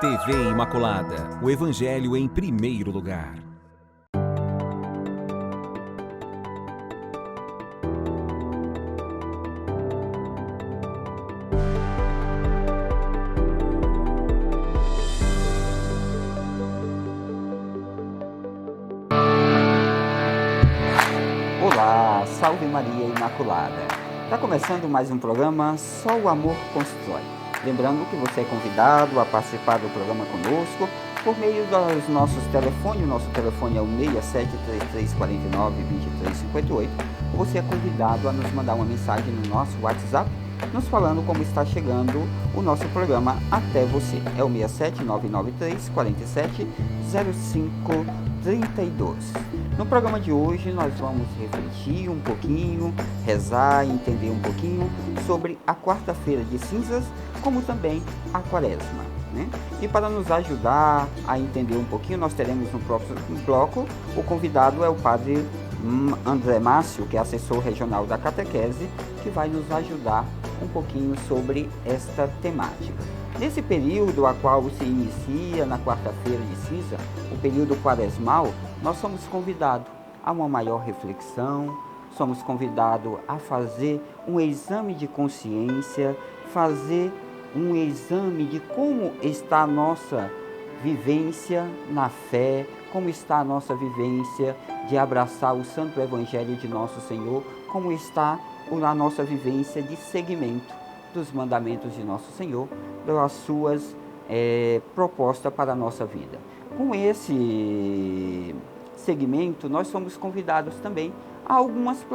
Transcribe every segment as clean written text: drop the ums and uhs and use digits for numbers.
TV Imaculada, o Evangelho em primeiro lugar. Olá, salve Maria Imaculada. Está começando mais um programa Só o Amor Constrói. Lembrando que você é convidado a participar do programa conosco por meio dos nossos telefones. O nosso telefone é o 6733492358. Você é convidado a nos mandar uma mensagem no nosso WhatsApp, nos falando como está chegando o nosso programa até você. É o 67993470532. No programa de hoje nós vamos refletir um pouquinho, rezar e entender um pouquinho sobre a quarta-feira de cinzas, como também a quaresma, né? E para nos ajudar a entender um pouquinho, nós teremos no próximo bloco, o convidado é o padre André Márcio, que é assessor regional da catequese, que vai nos ajudar um pouquinho sobre esta temática. Nesse período a qual se inicia na quarta-feira de cinza, o período quaresmal, nós somos convidados a uma maior reflexão, somos convidados a fazer um exame de consciência, fazer um exame de como está a nossa vivência na fé, como está a nossa vivência de abraçar o Santo Evangelho de Nosso Senhor, como está a nossa vivência de seguimento dos mandamentos de Nosso Senhor, das suas propostas para a nossa vida. Com esse segmento, nós somos convidados também a algumas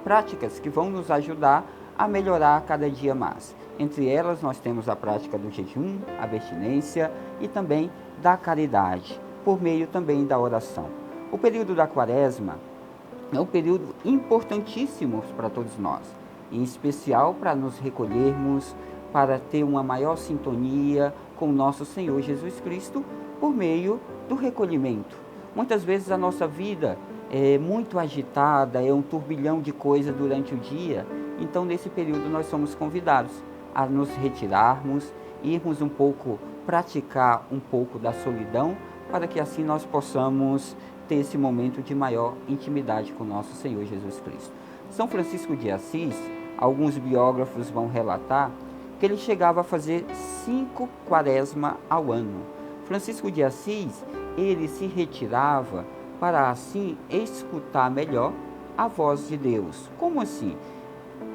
práticas que vão nos ajudar a melhorar cada dia mais. Entre elas, nós temos a prática do jejum, a abstinência e também da caridade, por meio também da oração. O período da quaresma é um período importantíssimo para todos nós, em especial para nos recolhermos, para ter uma maior sintonia com o nosso Senhor Jesus Cristo, por meio do recolhimento. Muitas vezes a nossa vida é muito agitada, é um turbilhão de coisas durante o dia, então nesse período nós somos convidados a nos retirarmos, irmos um pouco, praticar um pouco da solidão, para que assim nós possamos ter esse momento de maior intimidade com nosso Senhor Jesus Cristo. São Francisco de Assis, alguns biógrafos vão relatar que ele chegava a fazer 5 quaresmas ao ano. Francisco de Assis, ele se retirava para assim escutar melhor a voz de Deus. Como assim?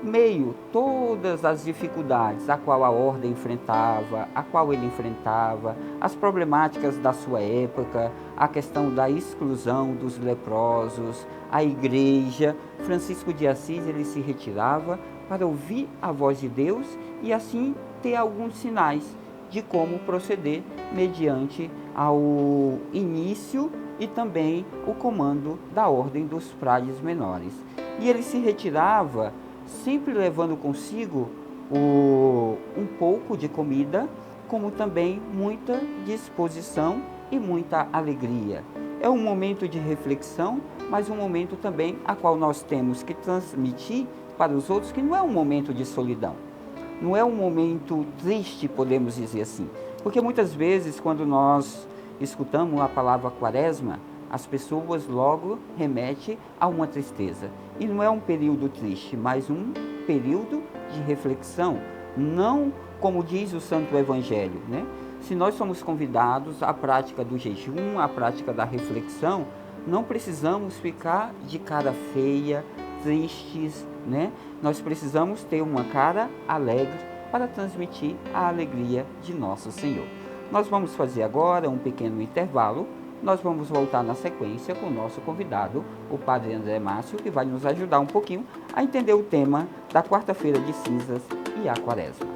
Meio todas as dificuldades a qual a ordem enfrentava, a qual ele enfrentava, as problemáticas da sua época, a questão da exclusão dos leprosos, a igreja, Francisco de Assis ele se retirava para ouvir a voz de Deus e assim ter alguns sinais de como proceder mediante ao início e também o comando da ordem dos frades menores. E ele se retirava sempre levando consigo um pouco de comida, como também muita disposição e muita alegria. É um momento de reflexão, mas um momento também a qual nós temos que transmitir para os outros que não é um momento de solidão, não é um momento triste, podemos dizer assim, porque muitas vezes quando nós escutamos a palavra quaresma, as pessoas logo remetem a uma tristeza. E não é um período triste, mas um período de reflexão, não como diz o Santo Evangelho, né? Se nós somos convidados à prática do jejum, à prática da reflexão, não precisamos ficar de cara feia, tristes, né? Nós precisamos ter uma cara alegre para transmitir a alegria de nosso Senhor. Nós vamos fazer agora um pequeno intervalo. Nós vamos voltar na sequência com o nosso convidado, o Padre André Márcio, que vai nos ajudar um pouquinho a entender o tema da quarta-feira de cinzas e a quaresma.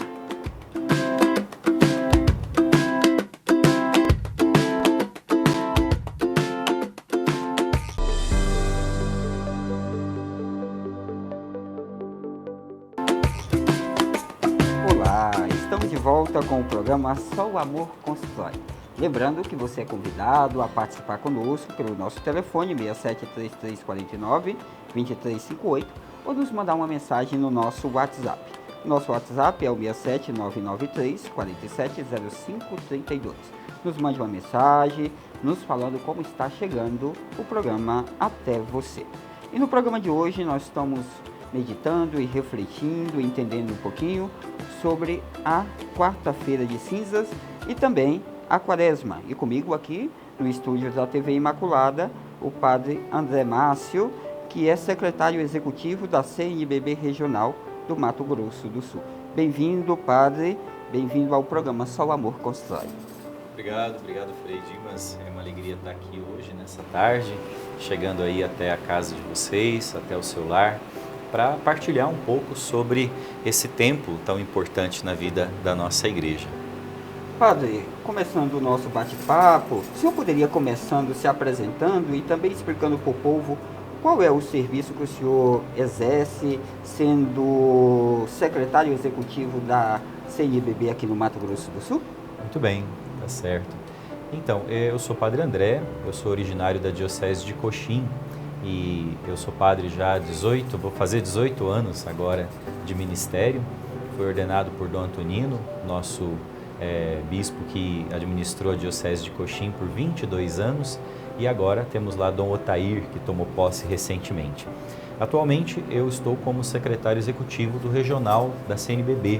Olá, estamos de volta com o programa Só o Amor Constrói. Lembrando que você é convidado a participar conosco pelo nosso telefone 673349-2358 ou nos mandar uma mensagem no nosso WhatsApp. Nosso WhatsApp é o 67993 470532. Nos mande uma mensagem, nos falando como está chegando o programa até você. E no programa de hoje nós estamos meditando e refletindo, entendendo um pouquinho sobre a quarta-feira de cinzas e também a quaresma. E comigo aqui no estúdio da TV Imaculada, o padre André Márcio, que é secretário executivo da CNBB Regional do Mato Grosso do Sul. Bem-vindo, padre, bem-vindo ao programa Só o Amor Constrói. Obrigado, Frei Dimas. É uma alegria estar aqui hoje, nessa tarde, chegando aí até a casa de vocês, até o seu lar, para partilhar um pouco sobre esse tempo tão importante na vida da nossa igreja. Padre, começando o nosso bate-papo, o senhor poderia começando se apresentando e também explicando para o povo qual é o serviço que o senhor exerce, sendo secretário executivo da CNBB aqui no Mato Grosso do Sul? Muito bem, tá certo. Então, eu sou padre André, eu sou originário da Diocese de Coxim e eu sou padre já há vou fazer 18 anos agora de ministério. Fui ordenado por Dom Antonino, nosso bispo que administrou a Diocese de Coxim por 22 anos, e agora temos lá Dom Otair, que tomou posse recentemente. Atualmente eu estou como secretário executivo do regional da CNBB.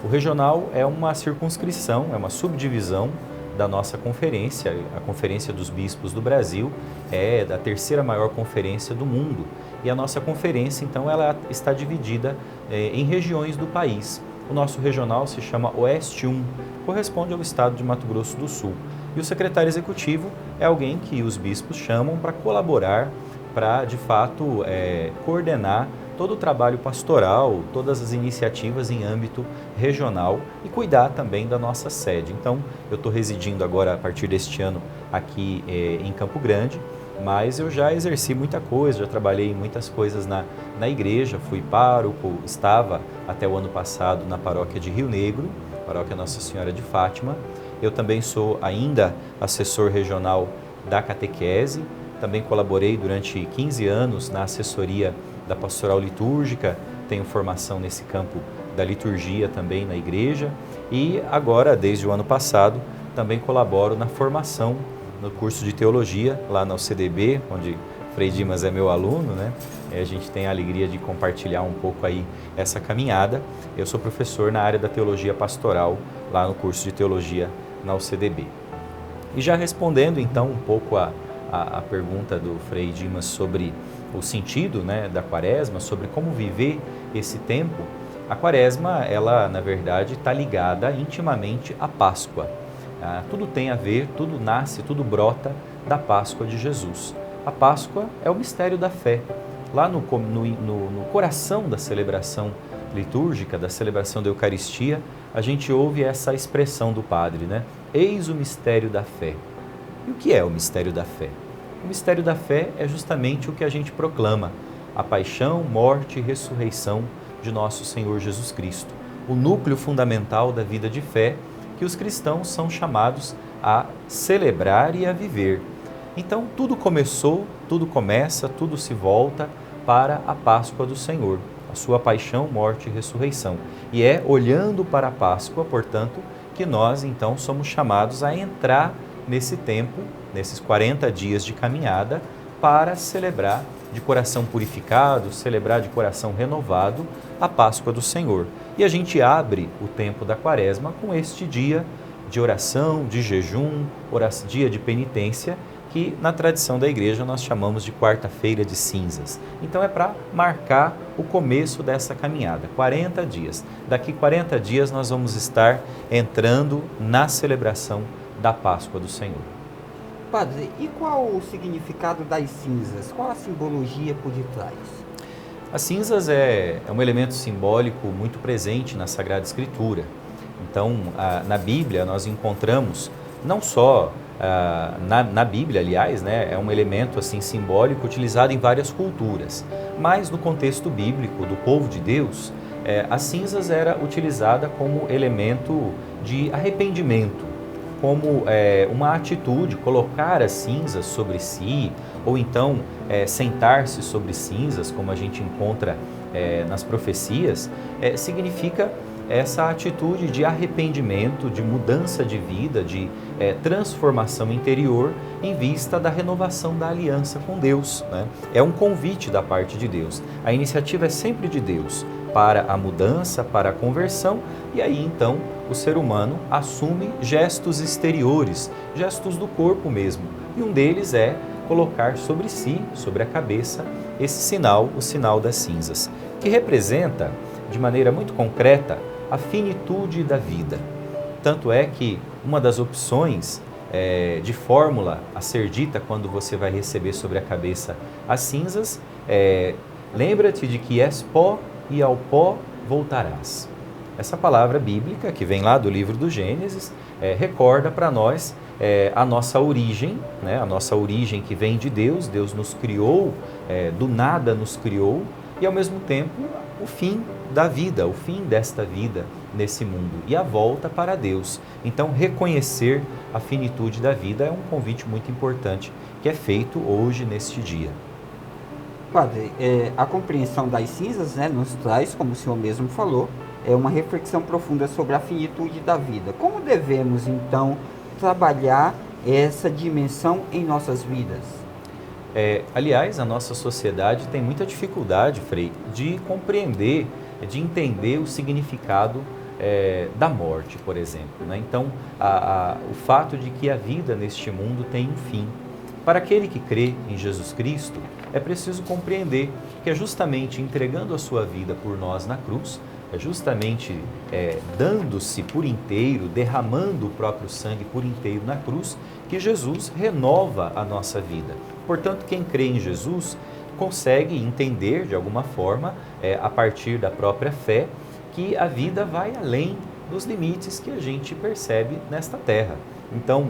O regional é uma circunscrição, é uma subdivisão da nossa conferência. A Conferência dos Bispos do Brasil é da terceira maior conferência do mundo, e a nossa conferência, então, ela está dividida em regiões do país. O nosso regional se chama Oeste 1, corresponde ao estado de Mato Grosso do Sul. E o secretário executivo é alguém que os bispos chamam para colaborar, para, de fato, coordenar todo o trabalho pastoral, todas as iniciativas em âmbito regional e cuidar também da nossa sede. Então, eu estou residindo agora, a partir deste ano, aqui em Campo Grande, mas eu já exerci muita coisa, já trabalhei em muitas coisas na igreja, fui pároco, estava até o ano passado na paróquia de Rio Negro, paróquia Nossa Senhora de Fátima. Eu também sou ainda assessor regional da catequese, também colaborei durante 15 anos na assessoria da pastoral litúrgica, tenho formação nesse campo da liturgia também na igreja e agora, desde o ano passado, também colaboro na formação no curso de teologia lá na UCDB, onde Frei Dimas é meu aluno, né? A gente tem a alegria de compartilhar um pouco aí essa caminhada. Eu sou professor na área da teologia pastoral lá no curso de teologia na UCDB. E já respondendo então um pouco a pergunta do Frei Dimas sobre o sentido, né, da quaresma, sobre como viver esse tempo, a quaresma, ela na verdade está ligada intimamente à Páscoa. Tudo tem a ver, tudo nasce, tudo brota da Páscoa de Jesus. A Páscoa é o mistério da fé. Lá no coração da celebração litúrgica, da celebração da Eucaristia, a gente ouve essa expressão do padre, né? Eis o mistério da fé. E o que é o mistério da fé? O mistério da fé é justamente o que a gente proclama, a paixão, morte e ressurreição de nosso Senhor Jesus Cristo, o núcleo fundamental da vida de fé que os cristãos são chamados a celebrar e a viver. Então, tudo começou, tudo começa, tudo se volta para a Páscoa do Senhor, a sua paixão, morte e ressurreição. E é olhando para a Páscoa, portanto, que nós, então, somos chamados a entrar nesse tempo, nesses 40 dias de caminhada, para celebrar de coração purificado, celebrar de coração renovado a Páscoa do Senhor. E a gente abre o tempo da Quaresma com este dia de oração, de jejum, dia de penitência, que na tradição da igreja nós chamamos de quarta-feira de cinzas. Então é para marcar o começo dessa caminhada, 40 dias. Daqui 40 dias nós vamos estar entrando na celebração da Páscoa do Senhor. Padre, e qual o significado das cinzas? Qual a simbologia por detrás? As cinzas é um elemento simbólico muito presente na Sagrada Escritura. Então, na Bíblia nós encontramos, não só na Bíblia, aliás, né, é um elemento assim simbólico utilizado em várias culturas, mas no contexto bíblico do povo de Deus, as cinzas era utilizada como elemento de arrependimento, como uma atitude, colocar as cinzas sobre si, ou então sentar-se sobre cinzas, como a gente encontra nas profecias, significa essa atitude de arrependimento, de mudança de vida, de transformação interior em vista da renovação da aliança com Deus, né? É um convite da parte de Deus. A iniciativa é sempre de Deus para a mudança, para a conversão, e aí então o ser humano assume gestos exteriores, gestos do corpo mesmo. E um deles é colocar sobre si, sobre a cabeça, esse sinal, o sinal das cinzas, que representa, de maneira muito concreta, a finitude da vida. Tanto é que uma das opções de fórmula a ser dita quando você vai receber sobre a cabeça as cinzas é: lembra-te de que és pó e ao pó voltarás. Essa palavra bíblica, que vem lá do livro do Gênesis, recorda para nós a nossa origem, né? A nossa origem que vem de Deus. Deus nos criou, do nada nos criou, e ao mesmo tempo o fim da vida, o fim desta vida nesse mundo e a volta para Deus. Então, reconhecer a finitude da vida é um convite muito importante que é feito hoje, neste dia. Padre, a compreensão das cinzas, né, nos traz, como o senhor mesmo falou, uma reflexão profunda sobre a finitude da vida. Como devemos, então, trabalhar essa dimensão em nossas vidas? Aliás, a nossa sociedade tem muita dificuldade, Frei, de compreender, de entender o significado da morte, por exemplo, né? Então, o fato de que a vida neste mundo tem um fim. Para aquele que crê em Jesus Cristo, é preciso compreender que é justamente entregando a sua vida por nós na cruz, é justamente dando-se por inteiro, derramando o próprio sangue por inteiro na cruz, que Jesus renova a nossa vida. Portanto, quem crê em Jesus consegue entender, de alguma forma, a partir da própria fé, que a vida vai além dos limites que a gente percebe nesta terra. Então,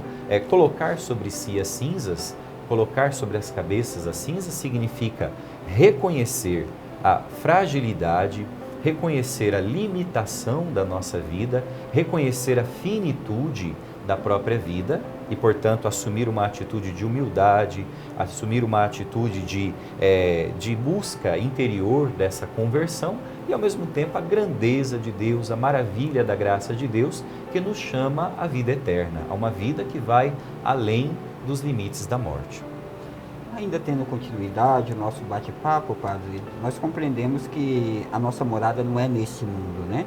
colocar sobre si as cinzas, colocar sobre as cabeças as cinzas, significa reconhecer a fragilidade, reconhecer a limitação da nossa vida, reconhecer a finitude da própria vida e, portanto, assumir uma atitude de humildade, assumir uma atitude de busca interior dessa conversão e, ao mesmo tempo, a grandeza de Deus, a maravilha da graça de Deus que nos chama à vida eterna, a uma vida que vai além dos limites da morte. Ainda tendo continuidade o nosso bate-papo, Padre, nós compreendemos que a nossa morada não é nesse mundo, né?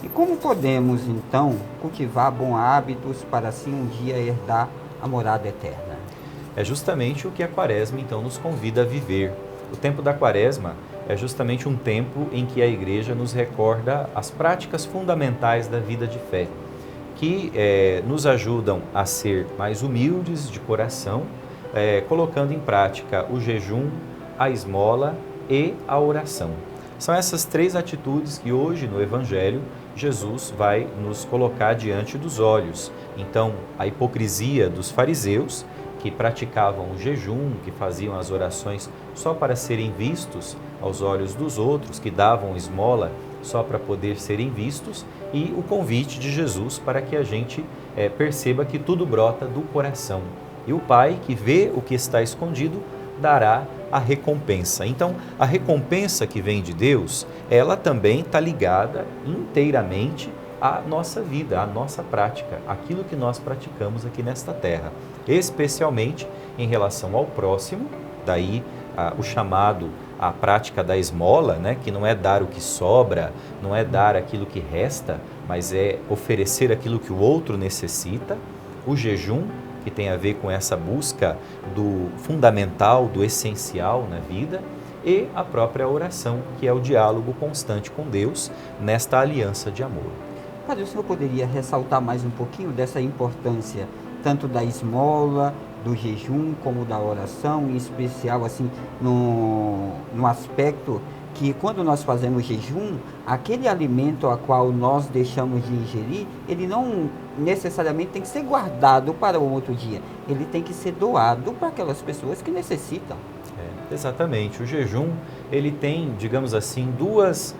E como podemos, então, cultivar bons hábitos para assim um dia herdar a morada eterna? É justamente o que a Quaresma, então, nos convida a viver. O tempo da Quaresma é justamente um tempo em que a Igreja nos recorda as práticas fundamentais da vida de fé, que nos ajudam a ser mais humildes de coração, colocando em prática o jejum, a esmola e a oração. São essas três atitudes que hoje no Evangelho Jesus vai nos colocar diante dos olhos. Então, a hipocrisia dos fariseus, que praticavam o jejum, que faziam as orações só para serem vistos aos olhos dos outros, que davam esmola só para poder serem vistos, e o convite de Jesus para que a gente perceba que tudo brota do coração. E o Pai, que vê o que está escondido, dará a recompensa. Então, a recompensa que vem de Deus, ela também está ligada inteiramente à nossa vida, à nossa prática, aquilo que nós praticamos aqui nesta terra, especialmente em relação ao próximo, daí o chamado à prática da esmola, né, que não é dar o que sobra, não é dar aquilo que resta, mas é oferecer aquilo que o outro necessita, o jejum, que tem a ver com essa busca do fundamental, do essencial na vida, e a própria oração, que é o diálogo constante com Deus nesta aliança de amor. Padre, o senhor poderia ressaltar mais um pouquinho dessa importância, tanto da esmola, do jejum, como da oração, em especial assim, no aspecto que quando nós fazemos jejum, aquele alimento a qual nós deixamos de ingerir, ele não necessariamente tem que ser guardado para o outro dia, ele tem que ser doado para aquelas pessoas que necessitam. Exatamente, o jejum, ele tem, digamos assim, duas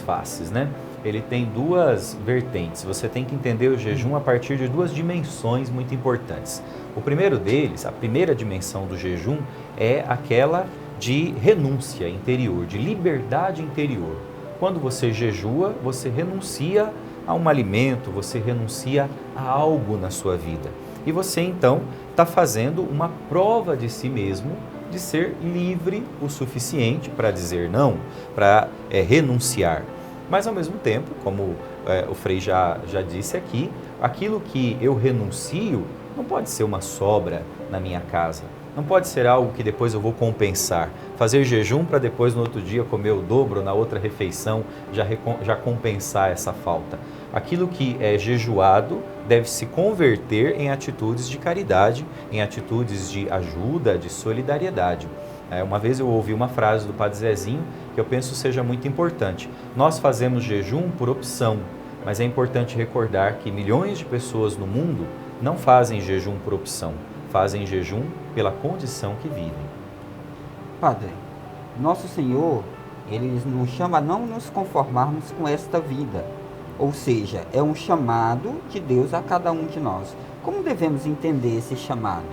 faces, né? Ele tem duas vertentes. Você tem que entender o jejum a partir de duas dimensões muito importantes. O primeiro deles, a primeira dimensão do jejum, é aquela de renúncia interior, de liberdade interior. Quando você jejua, você renuncia a um alimento, você renuncia a algo na sua vida. E você então está fazendo uma prova de si mesmo, de ser livre o suficiente para dizer não, para renunciar. Mas ao mesmo tempo, como o Frei já disse aqui, aquilo que eu renuncio não pode ser uma sobra na minha casa. Não pode ser algo que depois eu vou compensar. Fazer jejum para depois no outro dia comer o dobro, na outra refeição já compensar essa falta. Aquilo que é jejuado deve se converter em atitudes de caridade, em atitudes de ajuda, de solidariedade. Uma vez eu ouvi uma frase do Padre Zezinho que eu penso seja muito importante. Nós fazemos jejum por opção, mas é importante recordar que milhões de pessoas no mundo não fazem jejum por opção, fazem jejum pela condição que vivem. Padre, nosso Senhor, Ele nos chama a não nos conformarmos com esta vida. Ou seja, é um chamado de Deus a cada um de nós. Como devemos entender esse chamado?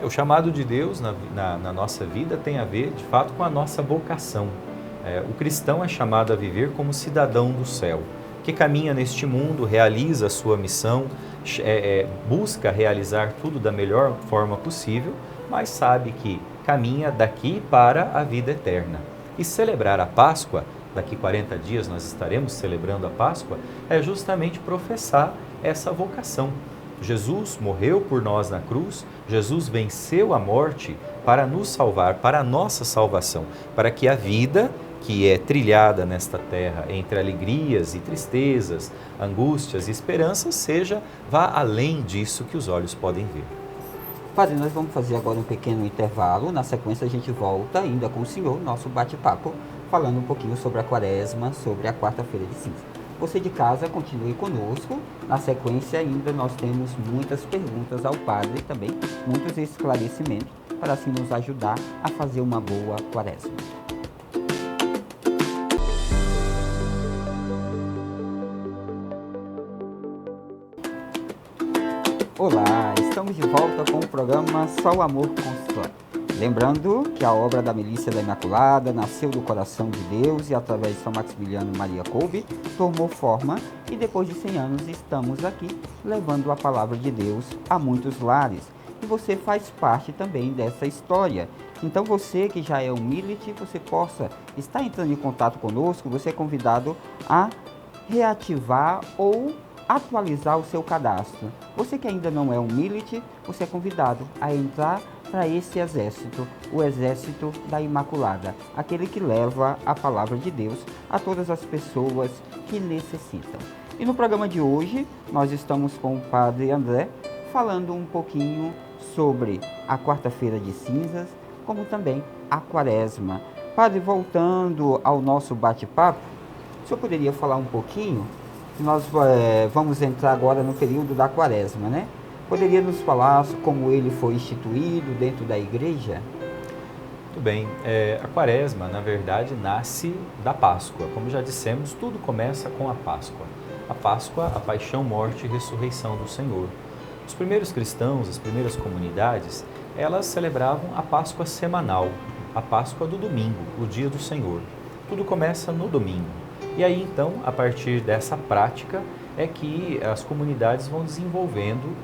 O chamado de Deus na nossa vida tem a ver, de fato, com a nossa vocação. O cristão é chamado a viver como cidadão do céu, que caminha neste mundo, realiza a sua missão, busca realizar tudo da melhor forma possível, mas sabe que caminha daqui para a vida eterna. E celebrar a Páscoa, daqui 40 dias nós estaremos celebrando a Páscoa, é justamente professar essa vocação. Jesus morreu por nós na cruz, Jesus venceu a morte para nos salvar, para a nossa salvação, para que a vida que é trilhada nesta terra entre alegrias e tristezas, angústias e esperanças, vá além disso que os olhos podem ver. Padre, nós vamos fazer agora um pequeno intervalo. Na sequência a gente volta ainda com o senhor, nosso bate-papo, falando um pouquinho sobre a Quaresma, sobre a quarta-feira de cinza. Você de casa, continue conosco. Na sequência ainda nós temos muitas perguntas ao Padre e também muitos esclarecimentos para assim nos ajudar a fazer uma boa Quaresma. Olá, estamos de volta com o programa Só o Amor Constrói. Lembrando que a obra da Milícia da Imaculada nasceu do coração de Deus e através de São Maximiliano Maria Kolbe tomou forma e depois de 100 anos estamos aqui levando a palavra de Deus a muitos lares. E você faz parte também dessa história. Então você que já é um milite, você possa estar entrando em contato conosco, você é convidado a reativar ou atualizar o seu cadastro. Você que ainda não é um milite, você é convidado a entrar para esse exército, o exército da Imaculada, aquele que leva a palavra de Deus a todas as pessoas que necessitam. E no programa de hoje, nós estamos com o Padre André, falando um pouquinho sobre a quarta-feira de cinzas, como também a Quaresma. Padre, voltando ao nosso bate-papo, o senhor poderia falar um pouquinho? Nós vamos entrar agora no período da Quaresma, né? Poderia nos falar como ele foi instituído dentro da igreja? Muito bem. A Quaresma, na verdade, nasce da Páscoa. Como já dissemos, tudo começa com a Páscoa. A Páscoa, a paixão, morte e ressurreição do Senhor. Os primeiros cristãos, as primeiras comunidades, elas celebravam a Páscoa semanal, a Páscoa do domingo, o dia do Senhor. Tudo começa no domingo. E aí, então, a partir dessa prática, é que as comunidades vão desenvolvendo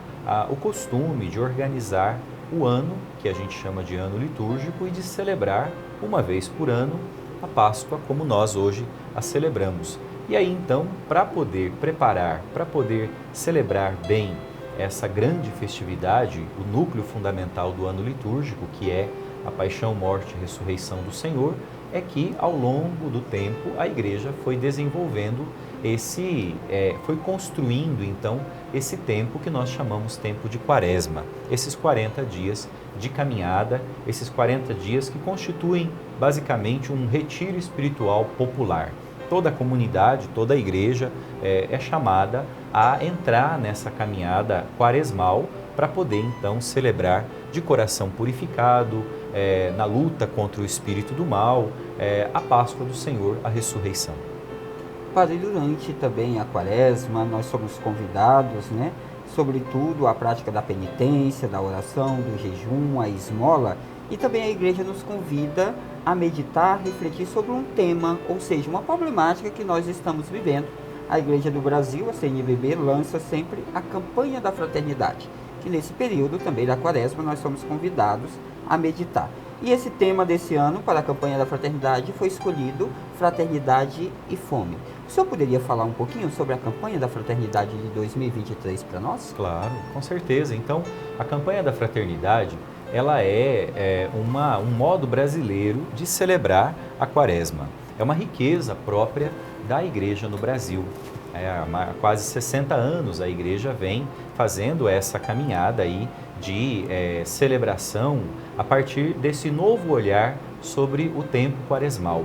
o costume de organizar o ano, que a gente chama de ano litúrgico, e de celebrar uma vez por ano a Páscoa, como nós hoje a celebramos. E aí, então, para poder preparar, para poder celebrar bem essa grande festividade, o núcleo fundamental do ano litúrgico, que é a paixão, morte e ressurreição do Senhor, é que ao longo do tempo a igreja foi desenvolvendo foi construindo então esse tempo que nós chamamos tempo de Quaresma, esses 40 dias de caminhada, esses 40 dias que constituem basicamente um retiro espiritual popular. Toda a comunidade, toda a igreja é chamada a entrar nessa caminhada quaresmal para poder então celebrar de coração purificado, na luta contra o espírito do mal, a Páscoa do Senhor, a ressurreição. Padre, durante também a Quaresma, nós somos convidados, sobretudo a prática da penitência, da oração, do jejum, a esmola, E também a igreja nos convida a meditar, refletir sobre um tema, ou seja, uma problemática que nós estamos vivendo. A Igreja do Brasil, a CNBB, lança sempre a campanha da fraternidade, que nesse período também da quaresma nós somos convidados a meditar. E esse tema desse ano para a campanha da fraternidade foi escolhido Fraternidade e Fome. O senhor poderia falar um pouquinho sobre a campanha da fraternidade de 2023 para nós? Claro, com certeza. Então, a campanha da fraternidade, ela é um modo brasileiro de celebrar a quaresma. É uma riqueza própria da igreja no Brasil. Há quase 60 anos a igreja vem fazendo essa caminhada aí de celebração a partir desse novo olhar sobre o tempo quaresmal.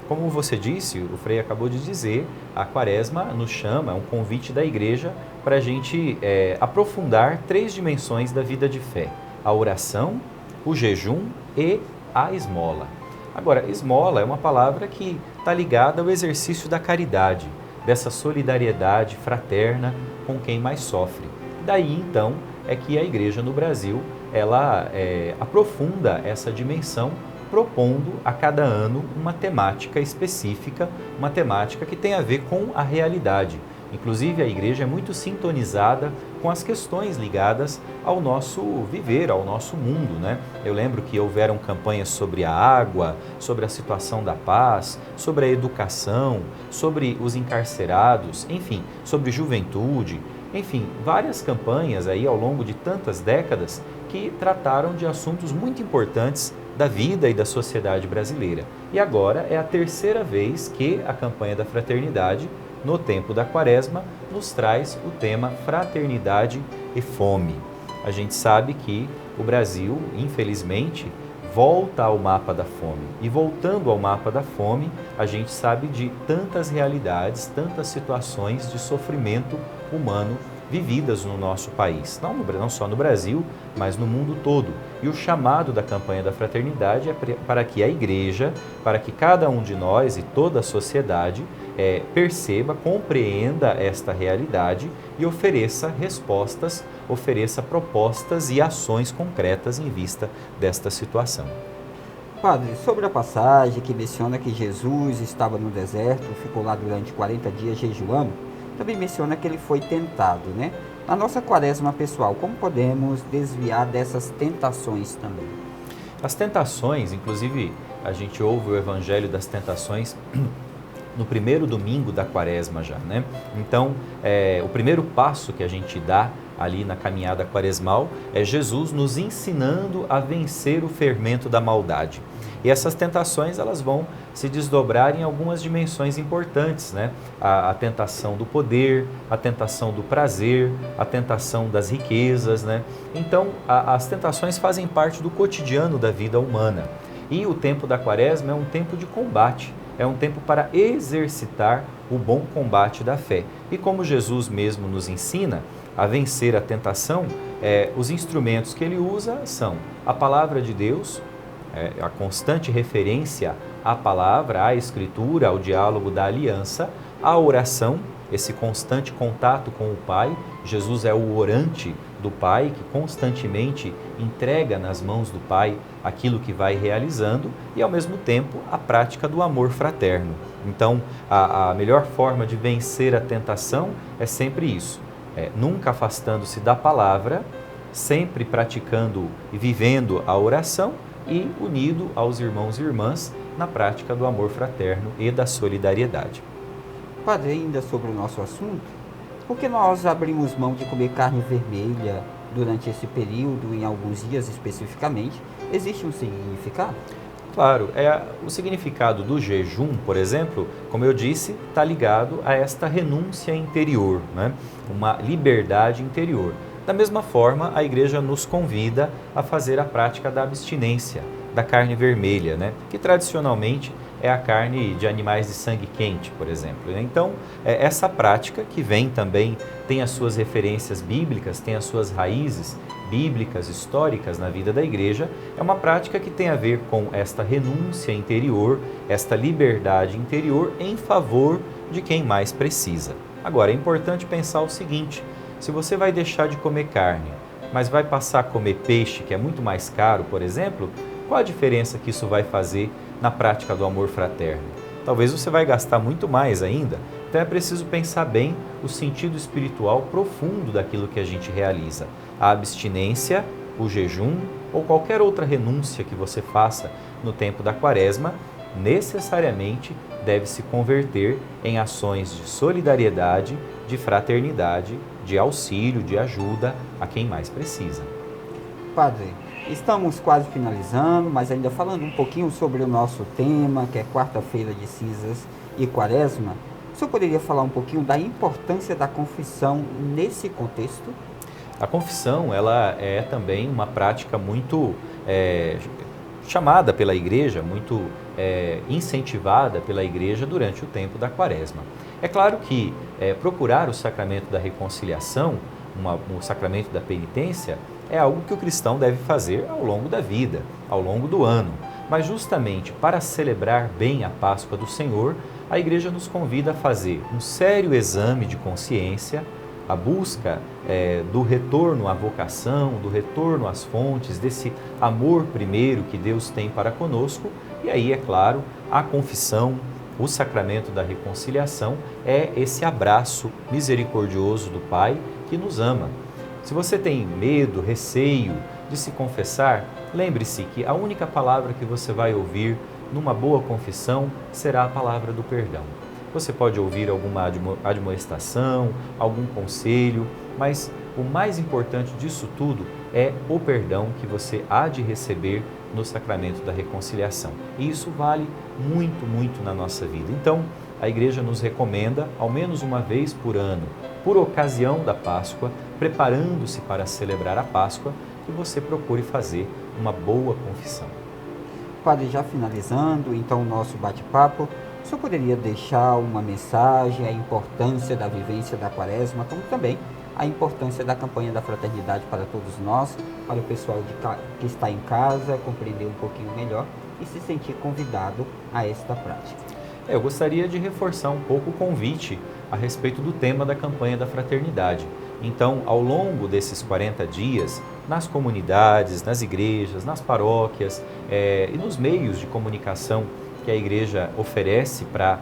Como você disse, o Frei acabou de dizer, a quaresma nos chama, é um convite da igreja para a gente aprofundar 3 dimensões da vida de fé: a oração, o jejum e a esmola. Agora, esmola é uma palavra que está ligada ao exercício da caridade, dessa solidariedade fraterna com quem mais sofre. Daí, então, é que a igreja no Brasil, ela aprofunda essa dimensão, propondo a cada ano uma temática específica, uma temática que tem a ver com a realidade. Inclusive, a igreja é muito sintonizada com as questões ligadas ao nosso viver, ao nosso mundo, né? Eu lembro que houveram campanhas sobre a água, sobre a situação da paz, sobre a educação, sobre os encarcerados, enfim, sobre juventude, enfim, várias campanhas aí ao longo de tantas décadas que trataram de assuntos muito importantes da vida e da sociedade brasileira. E agora é a 3ª vez que a campanha da fraternidade, no tempo da quaresma, nos traz o tema Fraternidade e Fome. A gente sabe que o Brasil, infelizmente, volta ao mapa da fome. E voltando ao mapa da fome, a gente sabe de tantas realidades, tantas situações de sofrimento humano vividas no nosso país. Não só no Brasil, mas no mundo todo. E o chamado da campanha da fraternidade é para que a igreja, para que cada um de nós e toda a sociedade perceba, compreenda esta realidade e ofereça respostas, ofereça propostas e ações concretas em vista desta situação. Padre, sobre a passagem que menciona que Jesus estava no deserto, ficou lá durante 40 dias jejuando, também menciona que ele foi tentado, né? Na nossa quaresma pessoal, como podemos desviar dessas tentações também? As tentações, inclusive, a gente ouve o Evangelho das Tentações no primeiro domingo da quaresma já, né? Então, o primeiro passo que a gente dá ali na caminhada quaresmal é Jesus nos ensinando a vencer o fermento da maldade. E essas tentações, elas vão se desdobrar em algumas dimensões importantes, né? A tentação do poder, a tentação do prazer, a tentação das riquezas, né? Então, as tentações fazem parte do cotidiano da vida humana. E o tempo da quaresma é um tempo de combate, é um tempo para exercitar o bom combate da fé. E como Jesus mesmo nos ensina a vencer a tentação, os instrumentos que ele usa são a palavra de Deus, a constante referência à palavra, à escritura, ao diálogo da aliança, a oração, esse constante contato com o Pai. Jesus é o orante do Pai, que constantemente entrega nas mãos do Pai aquilo que vai realizando, e ao mesmo tempo a prática do amor fraterno. Então, a melhor forma de vencer a tentação é sempre isso, nunca afastando-se da palavra, sempre praticando e vivendo a oração e unido aos irmãos e irmãs na prática do amor fraterno e da solidariedade. Padre, ainda sobre o nosso assunto, por que nós abrimos mão de comer carne vermelha durante esse período, em alguns dias especificamente? Existe um significado? Claro, o significado do jejum, por exemplo, como eu disse, está ligado a esta renúncia interior, né? Uma liberdade interior. Da mesma forma, a igreja nos convida a fazer a prática da abstinência, da carne vermelha, né? Que tradicionalmente é a carne de animais de sangue quente, por exemplo. Então, essa prática que vem também, tem as suas referências bíblicas, tem as suas raízes bíblicas, históricas na vida da igreja, é uma prática que tem a ver com esta renúncia interior, esta liberdade interior em favor de quem mais precisa. Agora, é importante pensar o seguinte: se você vai deixar de comer carne, mas vai passar a comer peixe, que é muito mais caro, por exemplo, Qual a diferença que isso vai fazer na prática do amor fraterno? Talvez você vai gastar muito mais ainda, então é preciso pensar bem o sentido espiritual profundo daquilo que a gente realiza. A abstinência, o jejum ou qualquer outra renúncia que você faça no tempo da Quaresma, necessariamente deve se converter em ações de solidariedade, de fraternidade, de auxílio, de ajuda a quem mais precisa. Padre, estamos quase finalizando, mas ainda falando um pouquinho sobre o nosso tema, que é quarta-feira de cinzas e Quaresma. O senhor poderia falar um pouquinho da importância da confissão nesse contexto? A confissão, ela é também uma prática muito chamada pela Igreja, muito incentivada pela Igreja durante o tempo da Quaresma. É claro que procurar o sacramento da reconciliação, o sacramento da penitência, é algo que o cristão deve fazer ao longo da vida, ao longo do ano. Mas justamente para celebrar bem a Páscoa do Senhor, a Igreja nos convida a fazer um sério exame de consciência, a busca do retorno à vocação, do retorno às fontes, desse amor primeiro que Deus tem para conosco. E aí, é claro, a confissão, o sacramento da reconciliação é esse abraço misericordioso do Pai que nos ama. Se você tem medo, receio de se confessar, lembre-se que a única palavra que você vai ouvir numa boa confissão será a palavra do perdão. Você pode ouvir alguma admoestação, algum conselho, mas o mais importante disso tudo é o perdão que você há de receber no sacramento da reconciliação. E isso vale muito, muito na nossa vida. Então, a Igreja nos recomenda, ao menos uma vez por ano, por ocasião da Páscoa, preparando-se para celebrar a Páscoa, que você procure fazer uma boa confissão. Padre, já finalizando então o nosso bate-papo, o senhor poderia deixar uma mensagem, a importância da vivência da Quaresma, como também a importância da campanha da fraternidade para todos nós, para o pessoal que está em casa, compreender um pouquinho melhor e se sentir convidado a esta prática? Eu gostaria de reforçar um pouco o convite a respeito do tema da campanha da fraternidade. Então, ao longo desses 40 dias, nas comunidades, nas igrejas, nas paróquias e nos meios de comunicação que a Igreja oferece para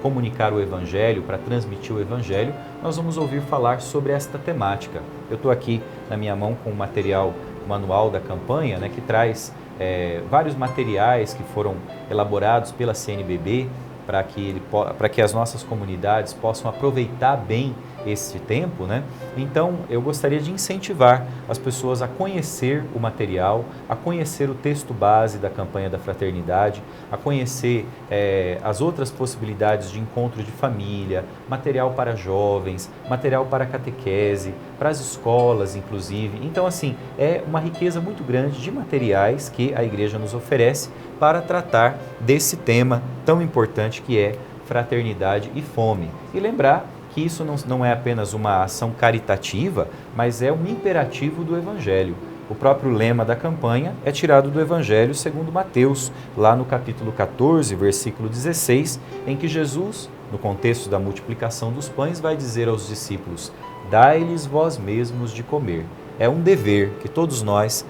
comunicar o Evangelho, para transmitir o Evangelho, nós vamos ouvir falar sobre esta temática. Eu estou aqui na minha mão com o manual da campanha, né, que traz vários materiais que foram elaborados pela CNBB para que as nossas comunidades possam aproveitar bem esse tempo, né? Então, eu gostaria de incentivar as pessoas a conhecer o material, a conhecer o texto base da campanha da fraternidade, a conhecer as outras possibilidades de encontro de família, material para jovens, material para catequese, para as escolas, inclusive. Então, assim, é uma riqueza muito grande de materiais que a Igreja nos oferece para tratar desse tema tão importante que é fraternidade e fome. E lembrar que isso não é apenas uma ação caritativa, mas é um imperativo do Evangelho. O próprio lema da campanha é tirado do Evangelho segundo Mateus, lá no capítulo 14, versículo 16, em que Jesus, no contexto da multiplicação dos pães, vai dizer aos discípulos: dai-lhes vós mesmos de comer. É um dever que todos nós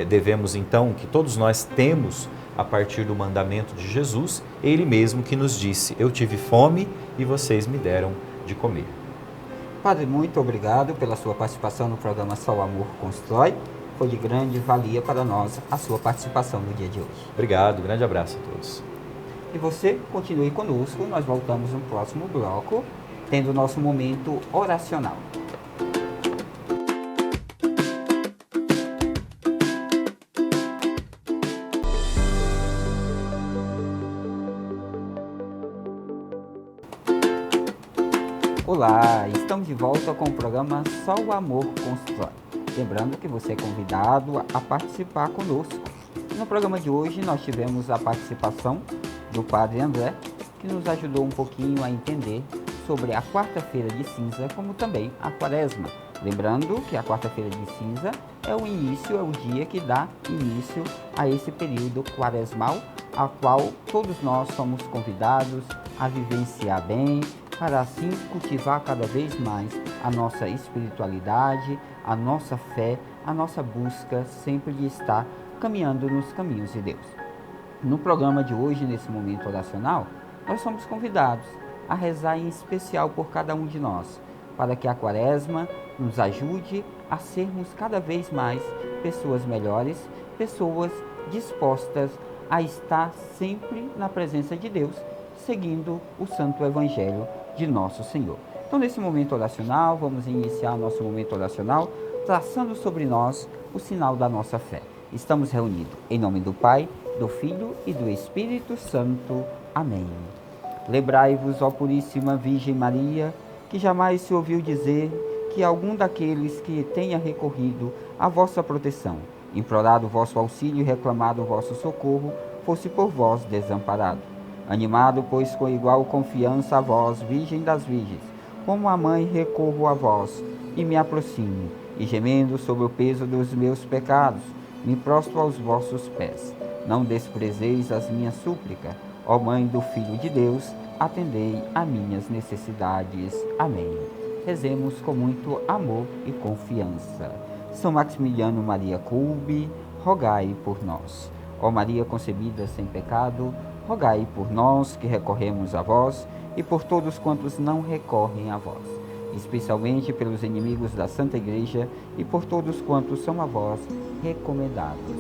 devemos, então, que todos nós temos a partir do mandamento de Jesus, ele mesmo que nos disse: eu tive fome e vocês me deram de comer. Padre, muito obrigado pela sua participação no programa Só o Amor Constrói. Foi de grande valia para nós a sua participação no dia de hoje. Obrigado, grande abraço a todos. E você continue conosco, nós voltamos no próximo bloco, tendo o nosso momento oracional. Olá, estamos de volta com o programa Só o Amor Constrói. Lembrando que você é convidado a participar conosco. No programa de hoje nós tivemos a participação do Padre André, que nos ajudou um pouquinho a entender sobre a quarta-feira de cinza, como também a Quaresma. Lembrando que a quarta-feira de cinza é o dia que dá início a esse período quaresmal, a qual todos nós somos convidados a vivenciar bem, para assim cultivar cada vez mais a nossa espiritualidade, a nossa fé, a nossa busca sempre de estar caminhando nos caminhos de Deus. No programa de hoje, nesse momento oracional, nós somos convidados a rezar em especial por cada um de nós, para que a Quaresma nos ajude a sermos cada vez mais pessoas melhores, pessoas dispostas a estar sempre na presença de Deus, seguindo o Santo Evangelho de nosso Senhor. Então, nesse momento oracional, vamos iniciar nosso momento oracional, traçando sobre nós o sinal da nossa fé. Estamos reunidos em nome do Pai, do Filho e do Espírito Santo. Amém. Lembrai-vos, ó Puríssima Virgem Maria, que jamais se ouviu dizer que algum daqueles que tenha recorrido à vossa proteção, implorado o vosso auxílio e reclamado o vosso socorro, fosse por vós desamparado. Animado, pois, com igual confiança a vós, Virgem das Virgens, como a mãe recorro a vós e me aproximo, e gemendo sobre o peso dos meus pecados, me prostro aos vossos pés. Não desprezeis as minhas súplicas, ó Mãe do Filho de Deus, atendei a minhas necessidades. Amém. Rezemos com muito amor e confiança. São Maximiliano Maria Kolbe, rogai por nós. Ó Maria concebida sem pecado, rogai por nós que recorremos a vós e por todos quantos não recorrem a vós, especialmente pelos inimigos da Santa Igreja e por todos quantos são a vós recomendados.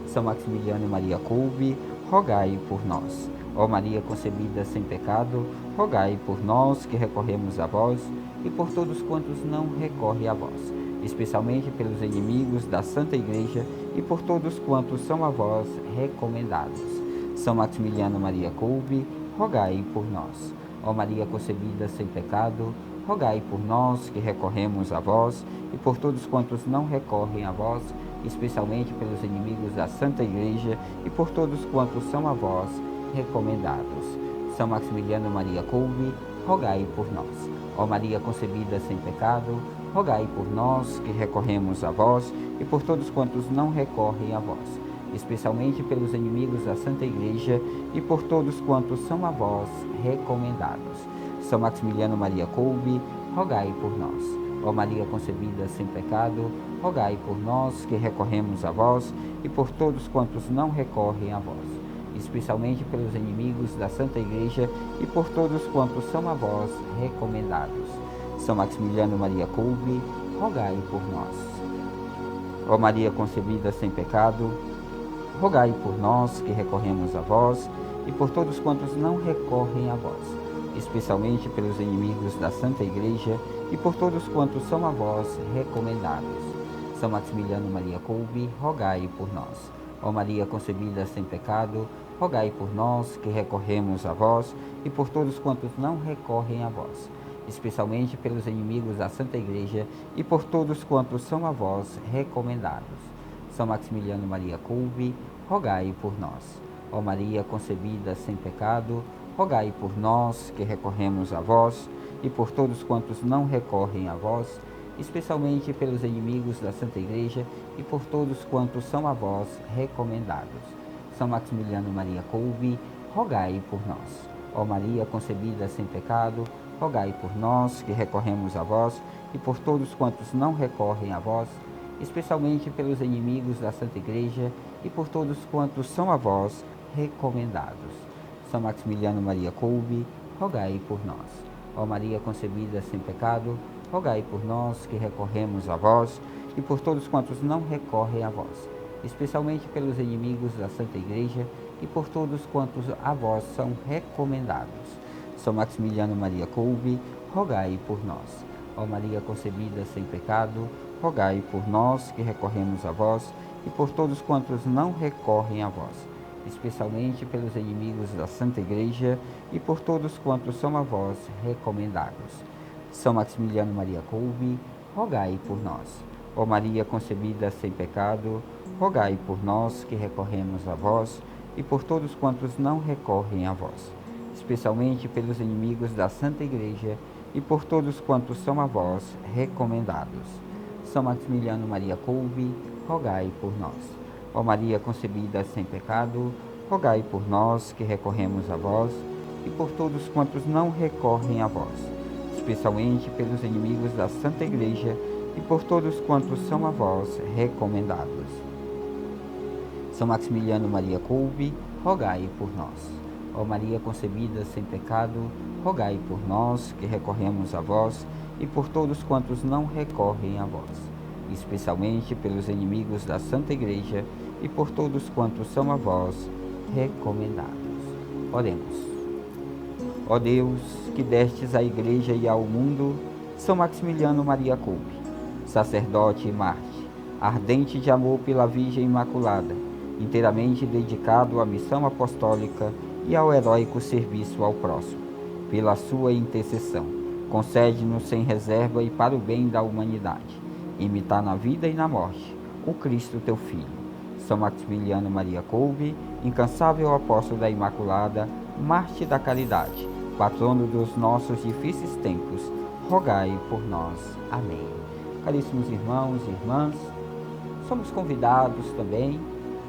São Maximiliano Maria Kolbe, rogai por nós. Ó Maria concebida sem pecado, rogai por nós que recorremos a vós e por todos quantos não recorrem a vós, especialmente pelos inimigos da Santa Igreja e por todos quantos são a vós recomendados. São Maximiliano Maria Kolbe, rogai por nós. Ó Maria concebida sem pecado, rogai por nós que recorremos a vós e por todos quantos não recorrem a vós, especialmente pelos inimigos da Santa Igreja e por todos quantos são a vós recomendados. São Maximiliano Maria Kolbe, rogai por nós. Ó Maria concebida sem pecado, rogai por nós que recorremos a vós e por todos quantos não recorrem a vós, especialmente pelos inimigos da Santa Igreja e por todos quantos são a vós recomendados. São Maximiliano Maria Kolbe, rogai por nós. Ó Maria concebida sem pecado, rogai por nós que recorremos a vós e por todos quantos não recorrem a vós, especialmente pelos inimigos da Santa Igreja e por todos quantos são a vós recomendados. São Maximiliano Maria Kolbe, rogai por nós. Ó Maria concebida sem pecado, rogai por nós que recorremos a vós e por todos quantos não recorrem a vós, especialmente pelos inimigos da Santa Igreja e por todos quantos são a vós recomendados. São Maximiliano Maria Kolbe, rogai por nós. Ó Maria concebida sem pecado, rogai por nós que recorremos a vós e por todos quantos não recorrem a vós, especialmente pelos inimigos da Santa Igreja e por todos quantos são a vós recomendados. São Maximiliano Maria Kolbe, rogai por nós. Ó Maria concebida sem pecado, rogai por nós que recorremos a vós e por todos quantos não recorrem a vós, especialmente pelos inimigos da Santa Igreja e por todos quantos são a vós recomendados. São Maximiliano Maria Kolbe, rogai por nós. Ó Maria concebida sem pecado, rogai por nós que recorremos a vós e por todos quantos não recorrem a vós, especialmente pelos inimigos da Santa Igreja e por todos quantos são a vós recomendados. São Maximiliano Maria Kolbe, rogai por nós. Ó Maria concebida sem pecado, rogai por nós que recorremos a vós e por todos quantos não recorrem a vós, especialmente pelos inimigos da Santa Igreja e por todos quantos a vós são recomendados. São Maximiliano Maria Kolbe, rogai por nós. Ó Maria concebida sem pecado, rogai por nós que recorremos a vós e por todos quantos não recorrem a vós, especialmente pelos inimigos da Santa Igreja e por todos quantos são a vós recomendados. São Maximiliano Maria Kolbe, rogai por nós. Ó Maria concebida sem pecado, rogai por nós que recorremos a vós e por todos quantos não recorrem a vós, especialmente pelos inimigos da Santa Igreja e por todos quantos são a vós recomendados. São Maximiliano Maria Kolbe, rogai por nós. Ó Maria concebida sem pecado, rogai por nós que recorremos a vós e por todos quantos não recorrem a vós, especialmente pelos inimigos da Santa Igreja e por todos quantos são a vós recomendados. São Maximiliano Maria Kolbe, rogai por nós. Ó Maria concebida sem pecado, rogai por nós que recorremos a vós e por todos quantos não recorrem a vós, especialmente pelos inimigos da Santa Igreja e por todos quantos são a vós recomendados. Oremos. Ó Deus, que destes à Igreja e ao mundo São Maximiliano Maria Kolbe, sacerdote e mártir, ardente de amor pela Virgem Imaculada, inteiramente dedicado à missão apostólica e ao heróico serviço ao próximo. Pela sua intercessão, concede-nos sem reserva e para o bem da humanidade, imitar na vida e na morte o Cristo teu Filho. São Maximiliano Maria Kolbe, incansável apóstolo da Imaculada, mártir da caridade, patrono dos nossos difíceis tempos, rogai por nós. Amém. Caríssimos irmãos e irmãs, somos convidados também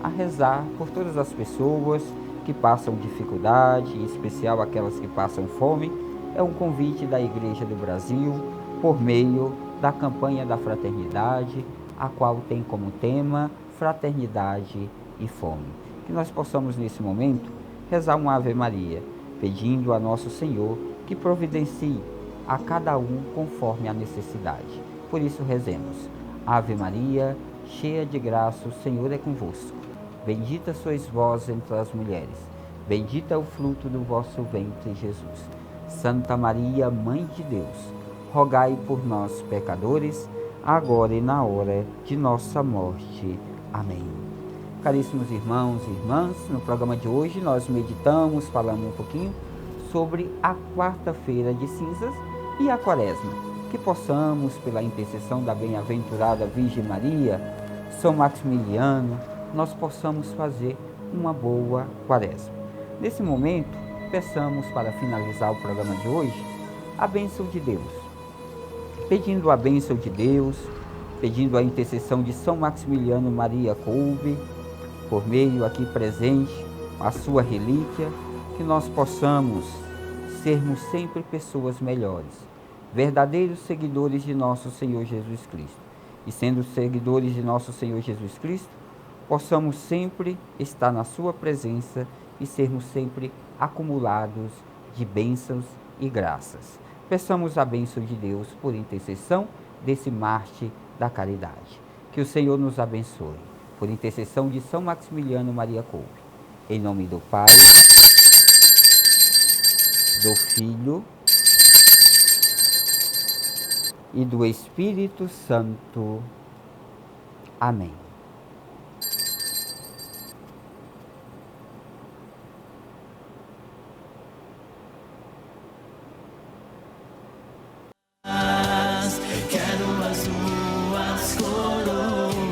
a rezar por todas as pessoas que passam dificuldade, em especial aquelas que passam fome. É um convite da Igreja do Brasil, por meio da campanha da fraternidade, a qual tem como tema fraternidade e fome. Que nós possamos nesse momento rezar uma Ave Maria, pedindo a nosso Senhor que providencie a cada um conforme a necessidade. Por isso rezemos. Ave Maria, cheia de graça, o Senhor é convosco. Bendita sois vós entre as mulheres, bendito é o fruto do vosso ventre, Jesus. Santa Maria, Mãe de Deus, rogai por nós, pecadores, agora e na hora de nossa morte. Amém. Caríssimos irmãos e irmãs, no programa de hoje nós meditamos, falando um pouquinho sobre a quarta-feira de cinzas e a quaresma. Que possamos, pela intercessão da bem-aventurada Virgem Maria, São Maximiliano, nós possamos fazer uma boa quaresma. Nesse momento, peçamos para finalizar o programa de hoje a bênção de Deus. Pedindo a bênção de Deus, pedindo a intercessão de São Maximiliano Maria Kolbe, por meio aqui presente, a sua relíquia, que nós possamos sermos sempre pessoas melhores, verdadeiros seguidores de nosso Senhor Jesus Cristo. E sendo seguidores de nosso Senhor Jesus Cristo, possamos sempre estar na sua presença e sermos sempre acumulados de bênçãos e graças. Peçamos a bênção de Deus por intercessão desse mártir da caridade. Que o Senhor nos abençoe, por intercessão de São Maximiliano Maria Kolbe. Em nome do Pai, do Filho e do Espírito Santo. Amém. Quero as ruas